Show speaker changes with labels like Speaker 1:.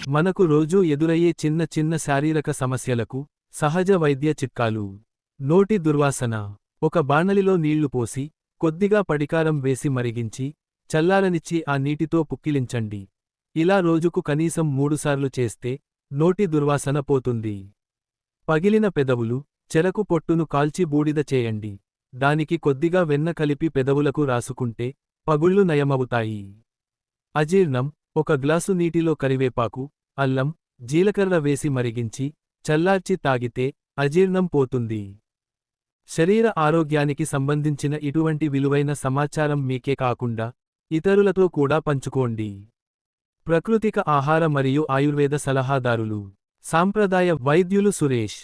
Speaker 1: మనకు రోజూ ఎదురయ్యే చిన్న చిన్న శారీరక సమస్యలకు సహజ వైద్య చిట్కాలు. నోటి దుర్వాసన. ఒక బాణలిలో నీళ్లు పోసి కొద్దిగా పడికారం వేసి మరిగించి చల్లారనిచ్చి ఆ నీటితో పుక్కిలించండి. ఇలా రోజుకు కనీసం 3 సార్లు చేస్తే నోటి దుర్వాసన పోతుంది. పగిలిన పెదవులు. చెరకు పొట్టును కాల్చి బూడిద చేయండి. దానికి కొద్దిగా వెన్న కలిపి పెదవులకు రాసుకుంటే పగుళ్లు నయమవుతాయి. అజీర్ణం. ఒక గ్లాసు నీటిలో కరివేపాకు, అల్లం, జీలకర్ర వేసి మరిగించి చల్లార్చి తాగితే అజీర్ణం పోతుంది. శరీర ఆరోగ్యానికి సంబంధించిన ఇటువంటి విలువైన సమాచారం మీకే కాకుండా ఇతరులతో కూడా పంచుకోండి. ప్రకృతిక ఆహార మరియు ఆయుర్వేద సలహాదారులు. సాంప్రదాయ వైద్యులు సురేష్.